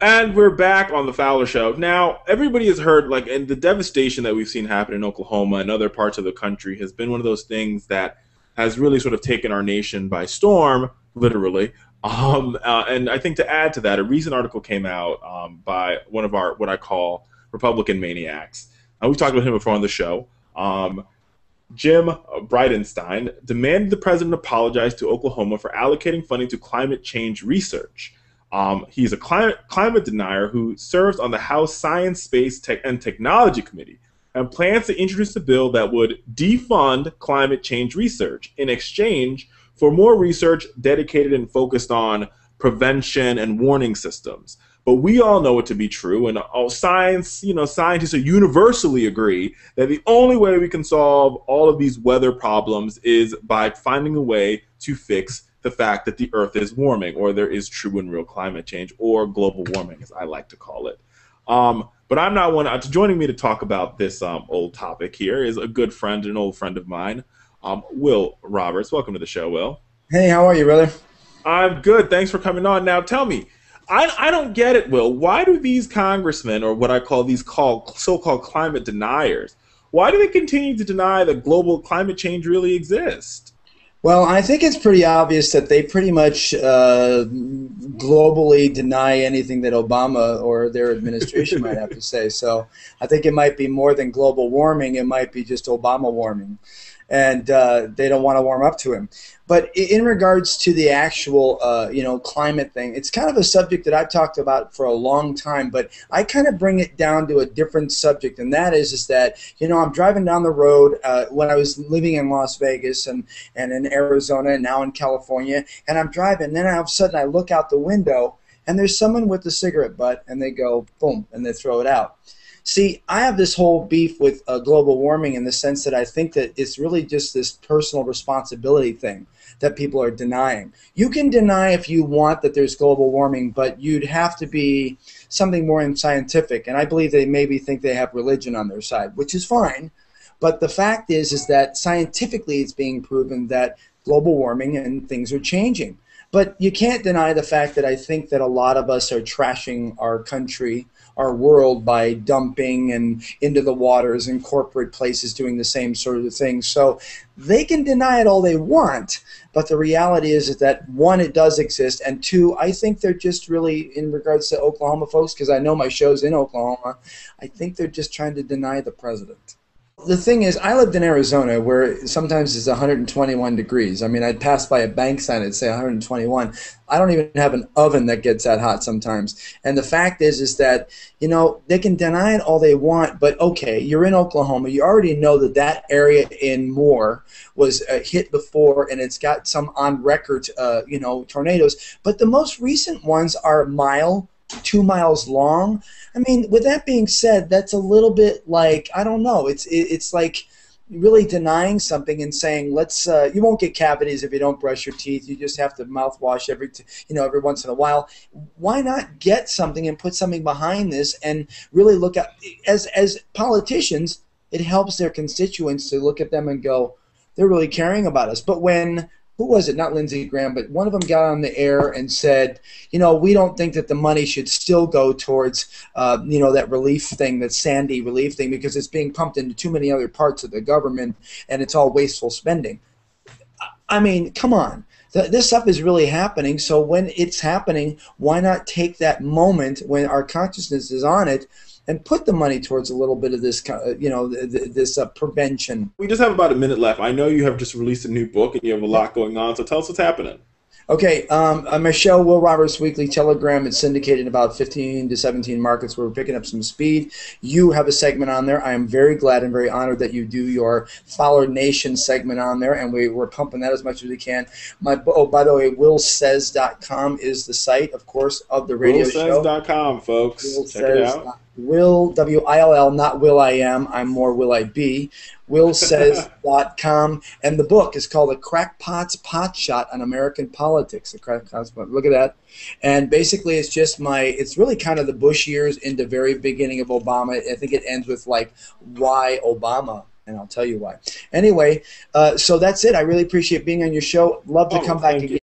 And we're back on the Fowler Show. Now, everybody has heard, like, and the devastation that we've seen happen in Oklahoma and other parts of the country has been one of those things that has really sort of taken our nation by storm, literally. And I think to add to that, a recent article came out by one of our, what I call, Republican maniacs. We've talked about him before on the show. Jim Bridenstine demanded the president apologize to Oklahoma for allocating funding to climate change research. He's a climate denier who serves on the House Science, Space, and Technology Committee and plans to introduce a bill that would defund climate change research in exchange for more research dedicated and focused on prevention and warning systems. But we all know it to be true, and all science, scientists universally agree that the only way we can solve all of these weather problems is by finding a way to fix the fact that the Earth is warming, or there is true and real climate change, or global warming, as I like to call it. But I'm not one. Joining me to talk about this old topic here is a good friend, an old friend of mine, Will Roberts. Welcome to the show, Will. Hey, how are you, brother? I'm good. Thanks for coming on. Now, tell me, I don't get it, Will. Why do these congressmen, or what I call these so-called climate deniers, why do they continue to deny that global climate change really exists? Well, I think it's pretty obvious that they pretty much globally deny anything that Obama or their administration might have to say. So I think it might be more than global warming. It might be just Obama warming. And they don't want to warm up to him. But in regards to the actual, climate thing, it's kind of a subject that I've talked about for a long time, but I kind of bring it down to a different subject, and that is that, I'm driving down the road when I was living in Las Vegas and in Arizona and now in California, and I'm driving, and then all of a sudden I look out the window, and there's someone with a cigarette butt, and they go, boom, and they throw it out. See, I have this whole beef with global warming in the sense that I think that it's really just this personal responsibility thing that people are denying. You can deny if you want that there's global warming, but you'd have to be something more scientific. And I believe they maybe think they have religion on their side, which is fine. But the fact is that scientifically it's being proven that global warming and things are changing. But you can't deny the fact that I think that a lot of us are trashing our country, our world, by dumping and into the waters and corporate places doing the same sort of thing. So they can deny it all they want, but the reality is that, one, it does exist, and two, I think they're just really, in regards to Oklahoma folks, because I know my show's in Oklahoma, I think they're just trying to deny the president. The thing is, I lived in Arizona where sometimes it's 121 degrees. I mean, I'd pass by a bank sign and say 121. I don't even have an oven that gets that hot sometimes. And the fact is that, they can deny it all they want, but okay, you're in Oklahoma. You already know that that area in Moore was hit before, and it's got some on record, tornadoes. But the most recent ones are 2 miles long. I mean, with that being said, that's a little bit like, I don't know, it's like really denying something and saying, you won't get cavities if you don't brush your teeth. You just have to mouthwash every once in a while. Why not get something and put something behind this and really look at, as politicians, it helps their constituents to look at them and go, they're really caring about us. But when who was it? Not Lindsey Graham, but one of them got on the air and said, we don't think that the money should still go towards, that relief thing, that Sandy relief thing, because it's being pumped into too many other parts of the government, and it's all wasteful spending. I mean, come on. This stuff is really happening, so when it's happening, why not take that moment when our consciousness is on it and put the money towards a little bit of this, this prevention. We just have about a minute left. I know you have just released a new book and you have a lot going on, so tell us what's happening. Okay, on my show, Will Roberts Weekly Telegram, it's syndicated in about 15 to 17 markets where we're picking up some speed. You have a segment on there. I am very glad and very honored that you do your Fowler Nation segment on there, and we're pumping that as much as we can. By the way, willsays.com is the site, of course, of the radio show. Willsays.com, folks. Check it out. Will, W-I-L-L, not Will I Am. I'm more Will I Be. willsays.com, and the book is called A Crackpot's Pot Shot on American Politics. The Crackpot's Pot. Look at that. And basically, it's just it's really kind of the Bush years into the very beginning of Obama. I think it ends with, like, why Obama? And I'll tell you why. Anyway, so that's it. I really appreciate being on your show. Love to come back again.